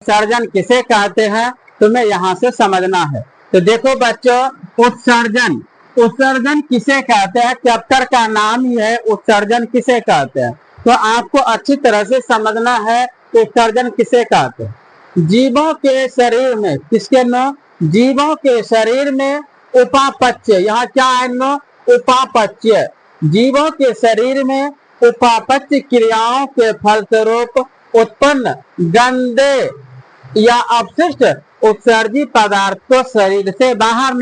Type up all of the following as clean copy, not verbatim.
उत्सर्जन किसे कहते हैं तुम्हें यहाँ से समझना है। तो देखो बच्चों, उत्सर्जन उत्सर्जन किसे कहते हैं, चैप्टर का नाम ही है उत्सर्जन किसे कहते हैं। तो आपको अच्छी तरह से समझना है उत्सर्जन किसे कहते हैं। जीवों के शरीर में, किसके नो, जीवों के शरीर में उपापचय, यहाँ क्या है नो, उपापचय। जीवों के शरीर में उपापचय क्रियाओं के फलस्वरूप उत्पन्न गंदे या अपशिष्ट उत्सर्जी पदार्थ को शरीर से बाहर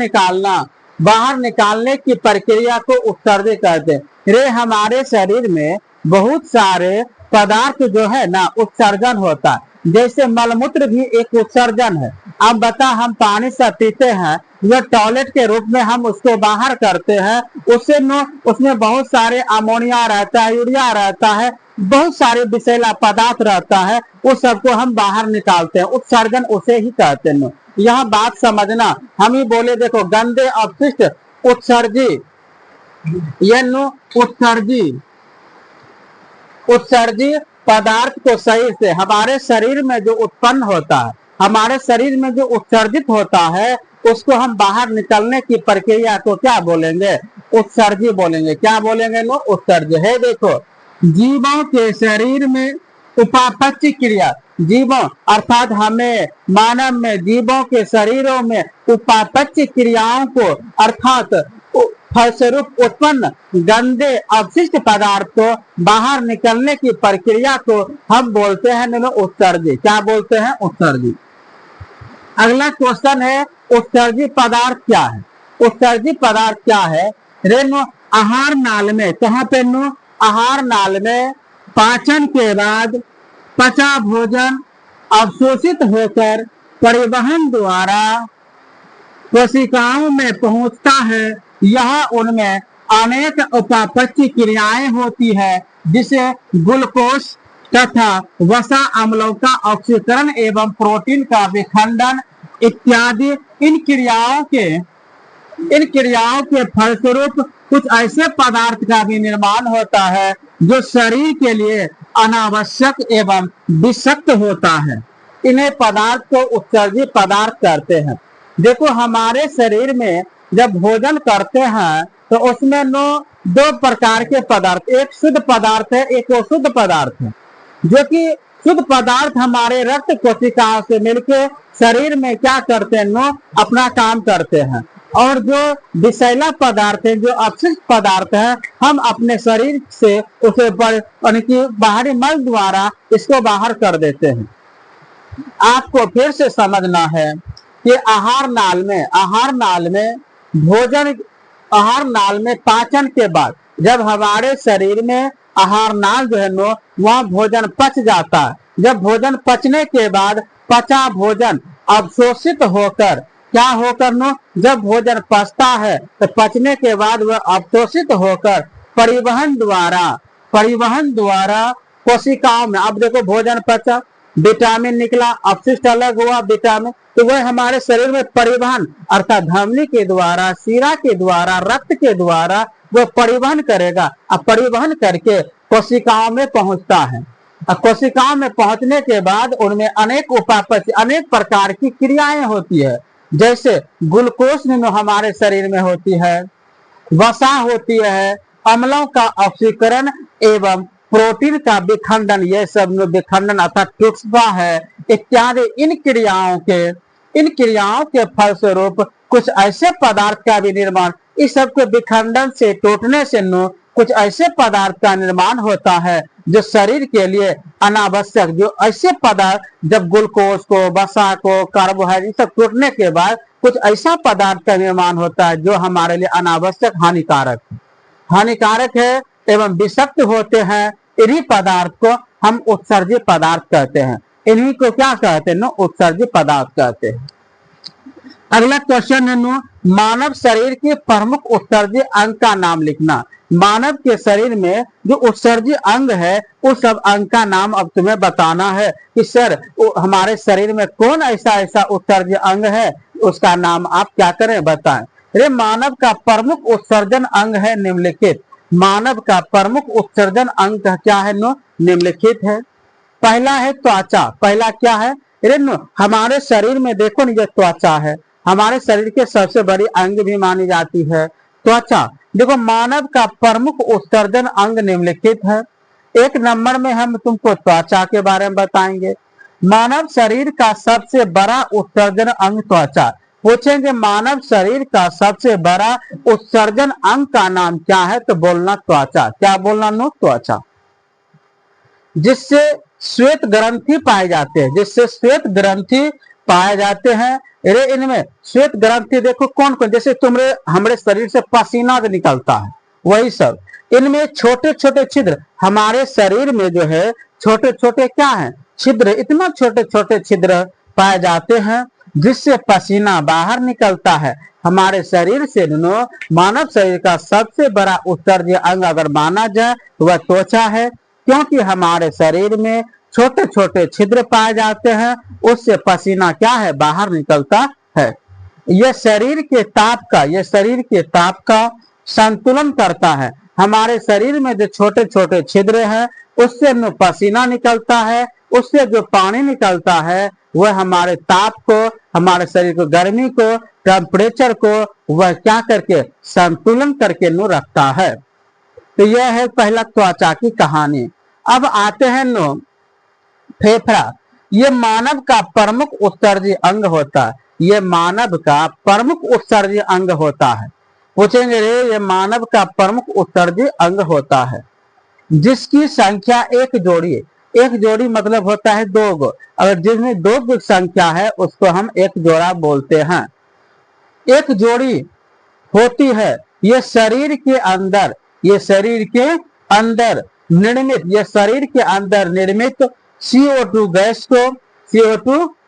निकालने की प्रक्रिया को उत्सर्जन कहते हैं। रे हमारे शरीर में बहुत सारे पदार्थ जो है ना उत्सर्जन होता है, जैसे मलमूत्र भी एक उत्सर्जन है। अब बता, हम पानी से पीते हैं, जो टॉयलेट के रूप में हम उसको बाहर करते हैं, उसमें बहुत सारे अमोनिया रहता है, यूरिया रहता है, बहुत सारे विषैला पदार्थ रहता है, उस सबको हम बाहर निकालते हैं, उत्सर्जन उसे ही कहते हैं। यह बात समझना, हम ही बोले देखो गंदे अपशिष्ट उत्सर्जी, उत्सर्जी पदार्थ को शरीर से, हमारे शरीर में जो उत्पन्न होता है, हमारे शरीर में जो उत्सर्जित होता है, उसको हम बाहर निकलने की प्रक्रिया को क्या बोलेंगे, उत्सर्जी बोलेंगे। क्या बोलेंगे नो, उत्सर्जी है। देखो, जीवों के शरीर में उपापचय क्रिया, जीवों अर्थात हमें मानव में, जीवों के शरीरों में उपापचय क्रियाओं को अर्थात फलस्वरूप उत्पन्न गंदे अवशिष्ट पदार्थ को बाहर निकलने की प्रक्रिया को हम बोलते हैं उत्सर्जी। क्या बोलते हैं, उत्सर्जी। अगला क्वेश्चन है, उत्सर्जी पदार्थ क्या है। उत्सर्जी पदार्थ क्या है, रेनो आहार नाल में, कहाँ पे नो, आहार नाल में पाचन के बाद पचा भोजन अवशोषित होकर परिवहन द्वारा कोशिकाओं में पहुंचता है। यह उनमें अनेक उपापचय क्रियाएं होती है, जिसे ग्लूकोज तथा वसा अम्लों का ऑक्सीकरण एवं प्रोटीन का विखंडन इत्यादि। इन क्रियाओं के फलस्वरूप कुछ ऐसे पदार्थ का भी निर्माण होता है जो शरीर के लिए अनावश्यक एवं विषाक्त होता है। इन्हें पदार्थ को उत्सर्जी पदार्थ कहते हैं। देखो, हमारे शरीर में जब भोजन करते हैं तो उसमें दो प्रकार के पदार्थ, एक शुद्ध पदार्थ है, एक अशुद्ध पदार्थ है। जो कि शुद्ध पदार्थ हमारे रक्त कोशिकाओं से मिलके शरीर में क्या करते हैं, अपना काम करते हैं, और जो विषैला पदार्थ है, जो अपशिष्ट पदार्थ है, हम अपने शरीर से उसे बाहरी मल द्वारा इसको बाहर कर देते हैं। आपको फिर से समझना है कि आहार नाल में पाचन के बाद जब हमारे शरीर में आहार नाल जो है वहाँ भोजन पच जाता है। जब भोजन पचने के बाद पचा भोजन अवशोषित होकर क्या होकर जब भोजन पचता है तो पचने के बाद वह अवशोषित होकर परिवहन द्वारा कोशिकाओं में, अब देखो भोजन पचा, विटामिन निकला, अपशिष्ट अलग हुआ विटामिन, तो वह हमारे शरीर में परिवहन अर्थात धमनी के द्वारा, शिरा के द्वारा, रक्त के द्वारा वो परिवहन करेगा। अब परिवहन करके कोशिकाओं में पहुंचता है। अब कोशिकाओं में पहुंचने के बाद उनमें अनेक उपापचय, अनेक प्रकार की क्रियाएं होती है, जैसे ग्लूकोज हमारे शरीर में होती है, वसा होती है, अम्लों का ऑक्सीकरण एवं प्रोटीन का विखंडन, ये सब विखंडन अर्थात टुक्सबा है इत्यादि। इन क्रियाओं के फलस्वरूप कुछ ऐसे पदार्थ का भी निर्माण, इस सब के विखंडन से, टूटने से कुछ ऐसे पदार्थ का निर्माण होता है जो शरीर के लिए अनावश्यक, जो ऐसे पदार्थ जब ग्लूकोज को, वसा को, कार्बोहाइड्रेट सब टूटने के बाद कुछ ऐसा पदार्थ का निर्माण होता है जो हमारे लिए अनावश्यक हानिकारक है एवं विषाक्त होते हैं। इन्हीं पदार्थ को हम उत्सर्जी पदार्थ कहते हैं। इन्हीं को क्या कहते हैं, उत्सर्जी पदार्थ कहते हैं। अगला क्वेश्चन है मानव शरीर के प्रमुख उत्सर्जी अंग का नाम लिखना। मानव के शरीर में जो उत्सर्जी अंग है उस सब अंग का नाम अब तुम्हें बताना है कि सर हमारे शरीर में कौन ऐसा उत्सर्जी अंग है, उसका नाम आप क्या करें, बताएं। अरे मानव का प्रमुख उत्सर्जन अंग है निम्नलिखित। मानव का प्रमुख उत्सर्जन अंग क्या है, निम्नलिखित है। पहला है त्वचा। पहला क्या है, हमारे शरीर में देखो ना, ये त्वचा है, हमारे शरीर के सबसे बड़ी अंग भी मानी जाती है त्वचा। देखो मानव का प्रमुख उत्सर्जन अंग निम्नलिखित है। एक नंबर में हम तुमको त्वचा के बारे में बताएंगे। मानव शरीर का सबसे बड़ा उत्सर्जन अंग त्वचा। पूछेंगे मानव शरीर का सबसे बड़ा उत्सर्जन अंग का नाम क्या है, तो बोलना त्वचा। क्या बोलना नो? त्वचा। जिससे श्वेत ग्रंथि पाए जाते हैं, जिससे श्वेत ग्रंथि पाए जाते हैं। अरे इनमें श्वेत ग्रंथि देखो कौन कौन, जैसे तुम्हारे हमारे शरीर से पसीना निकलता है, वही सब। इनमें छोटे छोटे छिद्र, हमारे शरीर में जो है छोटे छोटे क्या है? छिद्र। इतना छोटे छोटे छिद्र पाए जाते हैं जिससे पसीना बाहर निकलता है। हमारे शरीर से मानव शरीर का सबसे बड़ा उत्सर्जन अंग अगर माना जाए तो वह त्वचा है, क्योंकि हमारे शरीर में छोटे छोटे छिद्र पाए जाते हैं, उससे पसीना क्या है? बाहर निकलता है। यह शरीर के ताप का संतुलन करता है। हमारे शरीर में जो छोटे छोटे छिद्र हैं उससे पसीना निकलता है, उससे जो पानी निकलता है वह हमारे ताप को, हमारे शरीर को गर्मी को, टेम्परेचर को वह क्या करके संतुलन करके रखता है। तो यह है पहला त्वचा की कहानी। अब आते हैं फेफड़ा। ये मानव का प्रमुख उत्सर्जी अंग होता है। ये मानव का प्रमुख उत्सर्जी अंग होता है। पूछेंगे रे, ये मानव का प्रमुख उत्सर्जी अंग होता है जिसकी संख्या एक जोड़ी है। एक जोड़ी मतलब होता है दो गो, अगर जिसमें दो की संख्या है उसको हम एक जोड़ा बोलते हैं। एक जोड़ी होती है ये शरीर के अंदर, ये शरीर के अंदर निर्मित, ये शरीर के अंदर निर्मित CO2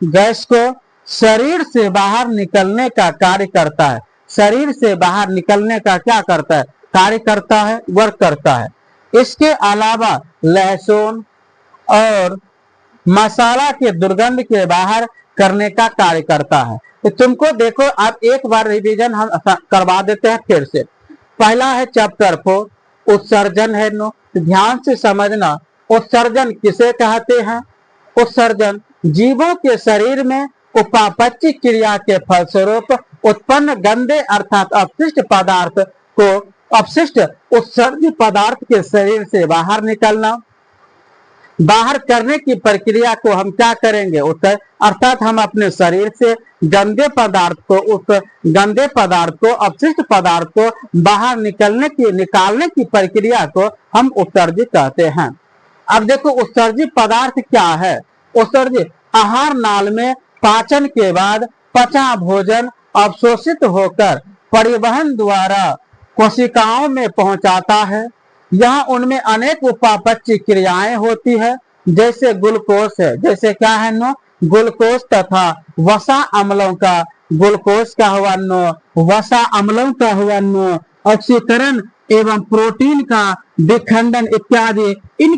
गैस को शरीर से बाहर निकलने का कार्य करता है। शरीर से बाहर निकलने का क्या करता है? कार्य करता है, वर्क करता है। इसके अलावा लहसुन और मसाला के दुर्गंध के बाहर करने का कार्य करता है। तो तुमको देखो, आप एक बार रिवीजन हम करवा देते हैं फिर से। पहला है चैप्टर 4 उत्सर्जन है ध्यान से समझना। उत्सर्जन किसे कहते हैं? उत्सर्जन जीवों के शरीर में उपापचय क्रिया के फलस्वरूप उत्पन्न गंदे अर्थात अपशिष्ट पदार्थ को, अपशिष्ट उत्सर्जित पदार्थ के शरीर से बाहर निकलना। बाहर करने की प्रक्रिया को हम क्या करेंगे? अर्थात हम अपने शरीर से गंदे पदार्थ को, उस गंदे पदार्थ को, अपशिष्ट पदार्थ को बाहर निकालने की प्रक्रिया को हम उत्सर्जित कहते हैं। अब देखो उत्सर्जित पदार्थ क्या है? उत्सर्जित आहार नाल में पाचन के बाद पचा भोजन अवशोषित होकर परिवहन द्वारा कोशिकाओं में पहुंचाता है। यहाँ उनमें अनेक उपापचय क्रियाएं होती है, जैसे ग्लूकोज है, जैसे क्या है ग्लूकोज तथा वसा अम्लों का, ग्लूकोज का हुआ वसा अम्लों का हुआ ऑक्सीकरण एवं प्रोटीन का विखंडन इत्यादि। इन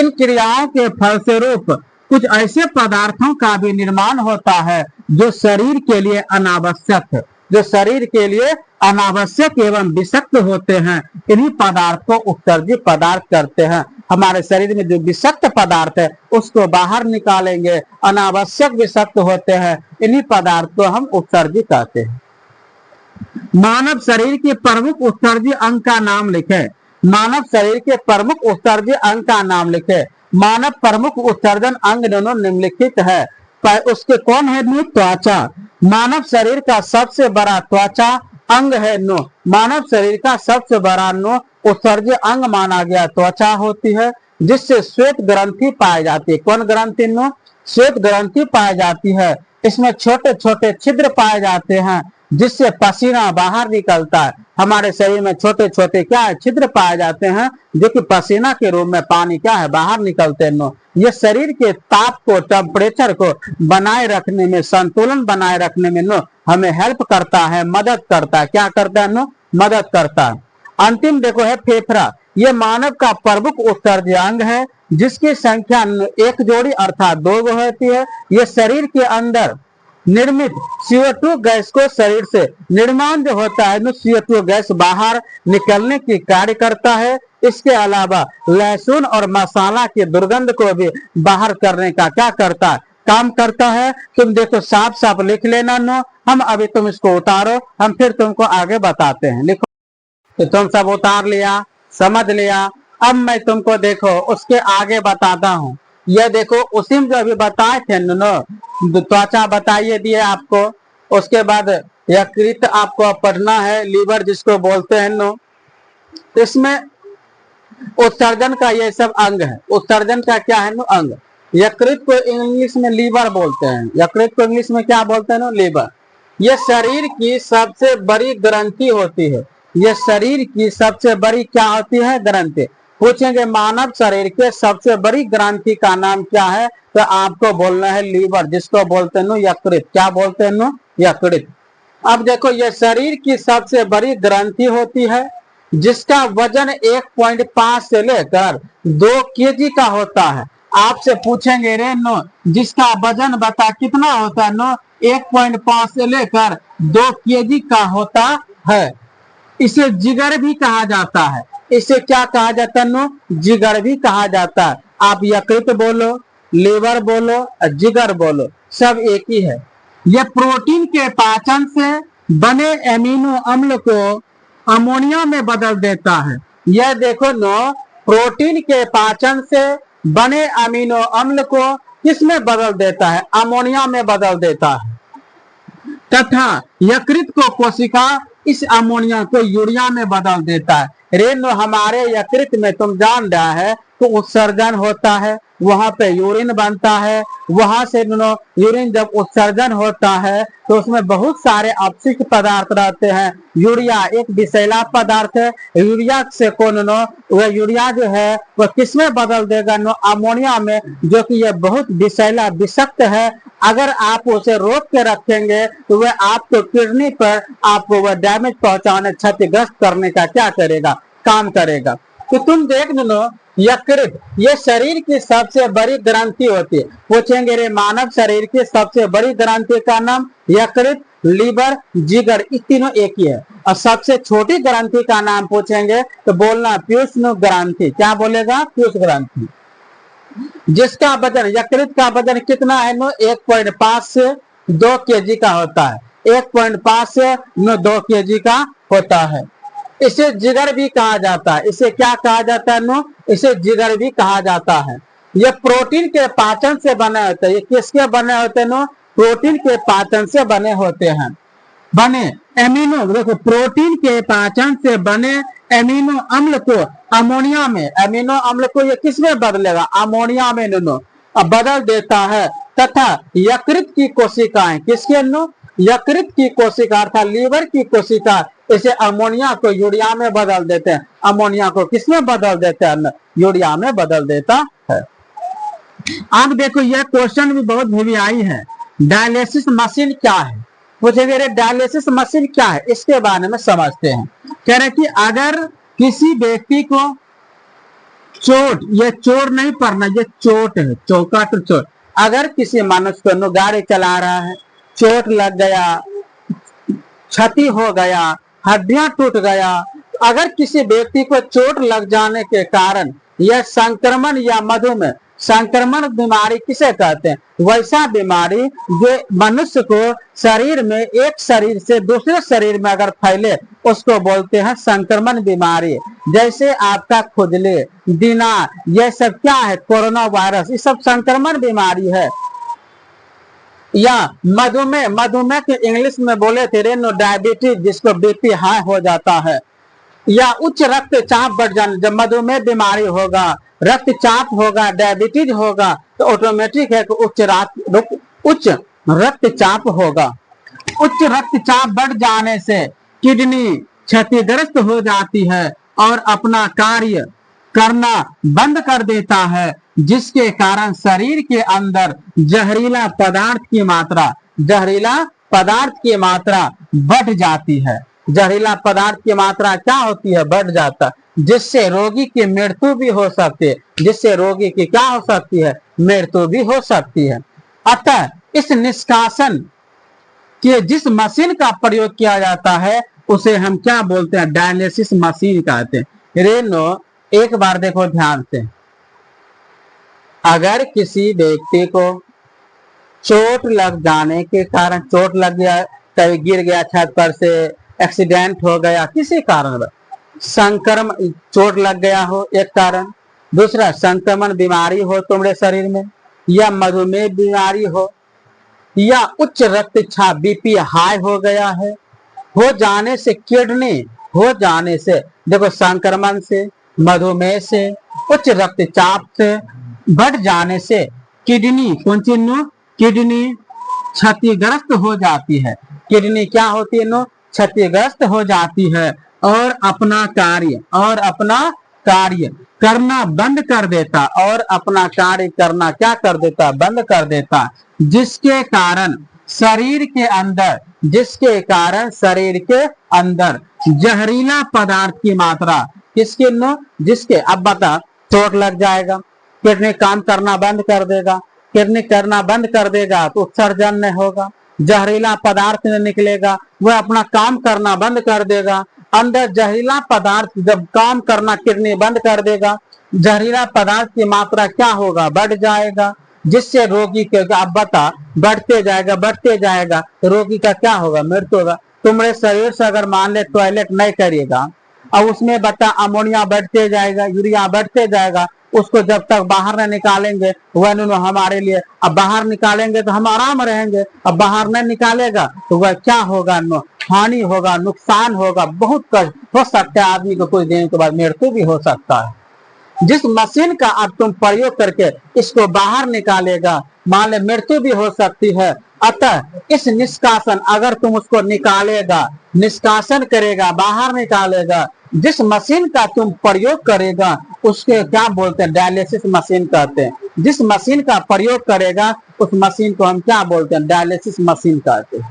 क्रियाओं के फलस्वरूप कुछ ऐसे पदार्थों का भी निर्माण होता है जो शरीर के लिए अनावश्यक है, जो शरीर के लिए अनावश्यक एवं विषाक्त होते हैं। इन्हीं पदार्थ को उत्सर्जित पदार्थ करते हैं। हमारे शरीर में जो विषाक्त पदार्थ है उसको बाहर निकालेंगे, अनावश्यक विषाक्त होते हैं, इन्हीं पदार्थ को हम उत्सर्जित कहते हैं। मानव शरीर के प्रमुख उत्सर्जित अंग का नाम लिखे। मानव शरीर के प्रमुख उत्सर्जित अंग का नाम लिखे। मानव प्रमुख उत्सर्जन अंग दोनों निम्नलिखित है। उसके कौन है? त्वचा। मानव शरीर का सबसे बड़ा त्वचा अंग है मानव शरीर का सबसे बड़ा उत्सर्जित अंग माना गया त्वचा होती है, जिससे श्वेत ग्रंथि पाई जाती है। कौन ग्रंथि? श्वेत ग्रंथि पाई जाती है। इसमें छोटे छोटे छिद्र पाए जाते हैं जिससे पसीना बाहर निकलता है। हमारे शरीर में छोटे छोटे क्या है? छिद्र पाए जाते हैं जो कि पसीना के रूप में पानी क्या है? बाहर निकलते हैं। ये शरीर के ताप को, टेम्परेचर को बनाए रखने में, संतुलन बनाए रखने में हमें हेल्प करता है, मदद करता है। क्या करता है? मदद करता है। अंतिम देखो है फेफड़ा। ये मानव का प्रमुख उत्सर्जन अंग है जिसकी संख्या एक जोड़ी अर्थात 2 होती है। ये शरीर के अंदर निर्मित CO2 गैस को शरीर से निर्माण जो होता है CO2 गैस बाहर निकलने की कार्य करता है। इसके अलावा लहसुन और मसाला की दुर्गंध को भी बाहर करने का क्या करता है, काम करता है। तुम देखो साफ साफ लिख लेना नो, हम अभी तुम इसको उतारो, हम फिर तुमको आगे बताते हैं। लिखो, तो तुम सब उतार लिया, समझ लिया। अब मैं तुमको देखो उसके आगे बताता हूँ। ये देखो उसी में जो अभी बताए थे नो, त्वचा बताइए दिए आपको। उसके बाद यकृत आपको पढ़ना है, लीवर जिसको बोलते हैं नो। इसमें उत्सर्जन का ये सब अंग है। उत्सर्जन का क्या है नो, अंग। यकृत को इंग्लिश में लीवर बोलते हैं। यकृत को इंग्लिश में क्या बोलते हैं नो, लीवर। ये शरीर की सबसे बड़ी ग्रंथि होती है। ये शरीर की सबसे बड़ी क्या होती है, ग्रंथि। पूछेंगे मानव शरीर के सबसे बड़ी ग्रंथि का नाम क्या है, तो आपको बोलना है लीवर, जिसको बोलते हैं नो यकृत। क्या बोलते हैं नो, यकृत। अब देखो ये शरीर की सबसे बड़ी ग्रंथि होती है, जिसका वजन 1.5 से लेकर 2 केजी का होता है। आपसे पूछेंगे रे नो, जिसका वजन बता कितना होता है नो, 1.5 से लेकर 2 केजी का होता है। इसे जिगर भी कहा जाता है। इसे क्या कहा जाता है नो, जिगर भी कहा जाता है। आप यकृत बोलो, लीवर बोलो, जिगर बोलो, सब एक ही है। यह प्रोटीन के पाचन से बने एमिनो अम्ल को अमोनिया में बदल देता है। यह देखो नो, प्रोटीन के पाचन से बने अमीनो अम्ल को किसमें बदल देता है, अमोनिया में बदल देता है। तथा यकृत को कोशिका इस अमोनिया को यूरिया में बदल देता है। रेनो हमारे यकृत में तुम जान रहा है तो उत्सर्जन होता है, वहां पे यूरिन बनता है। वहां से यूरिन जब उत्सर्जन होता है तो उसमें बहुत सारे अपशिष्ट पदार्थ रहते हैं। यूरिया एक विषैला पदार्थ है। यूरिया से कौन वह यूरिया जो है वह किसमें बदल देगा नो, अमोनिया में, जो कि यह बहुत विषैला विषाक्त है। अगर आप उसे रोक के रखेंगे तो वह आपको किडनी पर आपको वह डैमेज पहुंचाने, क्षतिग्रस्त करने का क्या करेगा, काम करेगा। तो तुम देख लो, यकृत ये शरीर की सबसे बड़ी ग्रंथि होती है। पूछेंगे रे मानव शरीर की सबसे बड़ी ग्रंथि का नाम यकृत, लीवर, जिगर, इस तीनों एक ही है। और सबसे छोटी ग्रंथि का नाम पूछेंगे तो बोलना पीयूष ग्रंथि। क्या बोलेगा, पीयूष ग्रंथि। जिसका वजन, यकृत का वजन कितना है नो, 1.5 से 2 केजी का होता है। 1.5 से 2 केजी का होता है। इसे जिगर भी कहा जाता है। इसे क्या कहा जाता है नो, इसे जिगर भी कहा जाता है। ये प्रोटीन के पाचन से बने होते हैं। ये किसके बने होते हैं नो, प्रोटीन के पाचन से बने होते हैं। बने एमिनो, देखो प्रोटीन के पाचन से बने एमिनो अम्ल को अमोनिया में, एमिनो अम्ल को ये किसमें बदलेगा, अमोनिया में नो बदल देता है। तथा यकृत की कोशिकाएं, किसके नो, यकृत की कोशिका अर्थात लीवर की कोशिका इसे अमोनिया को यूरिया में बदल देते हैं। अमोनिया को किसमें बदल देते हैं, यूरिया में बदल देता है। अब देखो यह क्वेश्चन भी बहुत वीवीआई है, डायलिसिस मशीन क्या है। पूछेंगे डायलिसिस मशीन क्या है, इसके बारे में समझते हैं। कह रहे कि अगर किसी व्यक्ति को चोट, ये चोट नहीं पड़ना, ये चोट है, चौकट चोट। अगर किसी मनुष्य को गाड़ी चला रहा है, चोट लग गया, क्षति हो गया, हड्डियां टूट गया, अगर किसी व्यक्ति को चोट लग जाने के कारण यह संक्रमण या मधुमेह, संक्रमण बीमारी किसे कहते हैं, वैसा बीमारी जो मनुष्य को शरीर में, एक शरीर से दूसरे शरीर में अगर फैले उसको बोलते हैं संक्रमण बीमारी। जैसे आपका खुजली, दीना, ये सब क्या है, कोरोना वायरस, ये सब संक्रमण बीमारी है। या मधुमेह, मधुमेह के इंग्लिश में बोले थे रेनो डायबिटीज, जिसको बीपी हाई हो जाता है। या उच्च रक्तचाप बढ़ जाना, जब मधुमेह बीमारी होगा, रक्तचाप होगा, डायबिटीज होगा तो ऑटोमेटिक है कि उच्च रक्तचाप होगा। उच्च रक्तचाप बढ़ जाने से किडनी क्षतिग्रस्त हो जाती है और अपना कार्य करना बंद कर देता है, जिसके कारण शरीर के अंदर जहरीला पदार्थ की मात्रा, जहरीला पदार्थ की मात्रा बढ़ जाती है। जहरीला पदार्थ की मात्रा क्या होती है, बढ़ जाता, जिससे रोगी की मृत्यु भी हो सकती है। जिससे रोगी की क्या हो सकती है, मृत्यु भी हो सकती है। अतः इस निष्कासन कि जिस मशीन का प्रयोग किया जाता है उसे हम क्या बोलते हैं, डायलिसिस मशीन कहते हैं। रेनो एक बार देखो ध्यान से, अगर किसी व्यक्ति को चोट लग जाने के कारण, चोट लग गया, कभी गिर गया छत पर से, एक्सीडेंट हो गया किसी कारण, संक्रमण चोट लग गया हो एक कारण, दूसरा संक्रमण बीमारी हो तुम्हारे शरीर में, या मधुमेह बीमारी या उच्च रक्तचाप बीपी हाई हो गया है, हो जाने से किडनी, हो जाने से देखो संक्रमण से, मधुमेह से, उच्च रक्तचाप से, बढ़ जाने से किडनी, कौन सी नो, किडनी क्षतिग्रस्त हो जाती है। किडनी क्या होती है नो, क्षतिग्रस्त हो जाती है और अपना कार्य करना बंद कर देता, और अपना कार्य करना क्या कर देता, बंद कर देता, जिसके कारण शरीर के अंदर जहरीला पदार्थ की मात्रा, किसके नो, जिसके, अब बता, चोट लग जाएगा, किडनी काम करना बंद कर देगा, किडनी करना बंद कर देगा तो उत्सर्जन नहीं होगा, जहरीला पदार्थ नहीं निकलेगा, वह अपना काम करना बंद कर देगा। अंदर जहरीला पदार्थ जब काम करना किडनी बंद कर देगा, जहरीला पदार्थ की मात्रा क्या होगा, बढ़ जाएगा, जिससे रोगी के, अब बता, बढ़ते जाएगा तो रोगी का क्या होगा, मृत्यु होगा। तुम्हारे शरीर से अगर मान ले टॉयलेट नहीं करिएगा, अब उसमें बता अमोनिया बढ़ते जाएगा, यूरिया बढ़ते जाएगा, उसको जब तक बाहर न निकालेंगे वह हमारे लिए, अब बाहर निकालेंगे तो हम आराम रहेंगे, अब बाहर नहीं निकालेगा तो वह क्या होगा, हानि होगा, नुकसान होगा, बहुत कष्ट हो सकता है, आदमी को कुछ दिन के बाद मृत्यु भी हो सकता है। जिस मशीन का अब तुम प्रयोग करके इसको बाहर निकालेगा, मान ले मृत्यु भी हो सकती है। अतः इस निष्कासन, अगर तुम उसको निकालेगा, निष्कासन करेगा, बाहर निकालेगा, जिस मशीन का तुम प्रयोग करेगा उसके क्या बोलते हैं, डायलिसिस मशीन कहते हैं। जिस मशीन का प्रयोग करेगा उस मशीन को हम क्या बोलते हैं, डायलिसिस मशीन कहते हैं।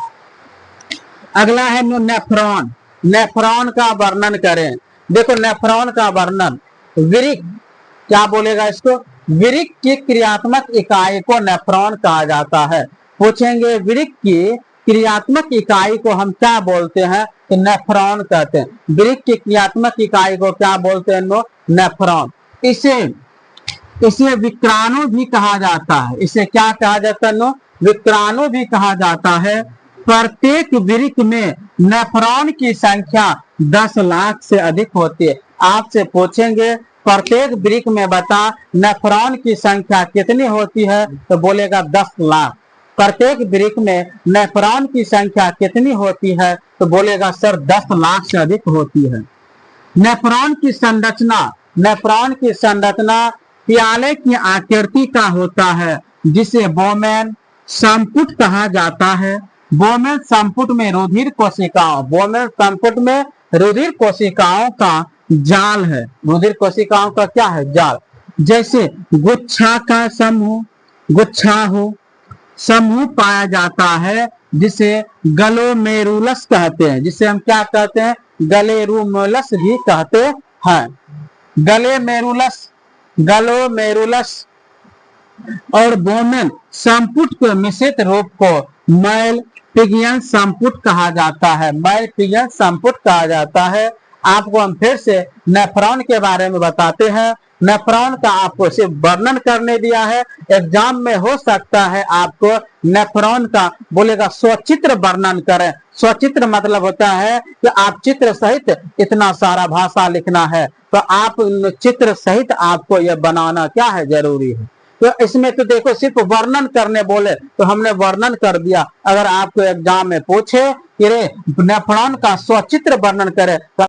अगला है नेफ्रॉन। नेफ्रॉन का वर्णन करें। देखो नेफ्रॉन का वर्णन, विरिक, क्या बोलेगा इसको, विरिक की क्रियात्मक इकाई को नेफ्रॉन कहा जाता है। पूछेंगे विरिक की क्रियात्मक इकाई को हम क्या बोलते हैं, तो नेफ्रॉन कहते हैं। विरिक की क्रियात्मक इकाई को क्या बोलते हैं, नेफ्रॉन। इसे विक्राणु भी कहा जाता है। इसे क्या कहा जाता है, विक्राणु भी कहा जाता है। प्रत्येक विरिक में नेफ्रॉन की संख्या 10 लाख से अधिक होती है। आपसे पूछेंगे प्रत्येक विरिक में बता नेफ्रॉन की संख्या कितनी होती है, तो बोलेगा 10 लाख। प्रत्येक विरिक में नेफ्रॉन की संख्या कितनी होती है, तो बोलेगा सर 10 लाख से अधिक होती है। नेफ्रॉन की संरचना, नेफ्रॉन की संरचना प्याले की आकृति का होता है, जिसे बोमेन संपुट कहा जाता है। बोमेन संपुट में रुधिर कोशिकाओं, बोमेन संपुट में रुधिर कोशिकाओं का जाल है। रुधिर कोशिकाओं का क्या है, जाल। जैसे गुच्छा का समूह पाया जाता है, जिसे गलोमेरुलस कहते हैं, जिसे हम क्या कहते हैं, गलेरुमुलस भी कहते हैं। गलोमेरुलस और बोमेन संपुट के मिश्रित रूप को मैलपिगियन संपुट कहा जाता है। मैलपिगियन संपुट कहा जाता है। आपको हम फिर से नेफ्रॉन के बारे में बताते हैं। नेफ्रॉन का आपको सिर्फ वर्णन करने दिया है। एग्जाम में हो सकता है आपको नेफ्रॉन का बोलेगा स्वचित्र वर्णन करें। स्वचित्र मतलब होता है कि आप चित्र सहित इतना सारा भाषा लिखना है, तो आप चित्र सहित आपको यह बनाना क्या है, जरूरी है। तो इसमें तो देखो सिर्फ वर्णन करने बोले तो हमने वर्णन कर दिया। अगर आपको एग्जाम में पूछे कि नेफ्रॉन का स्वचित्र वर्णन करे तो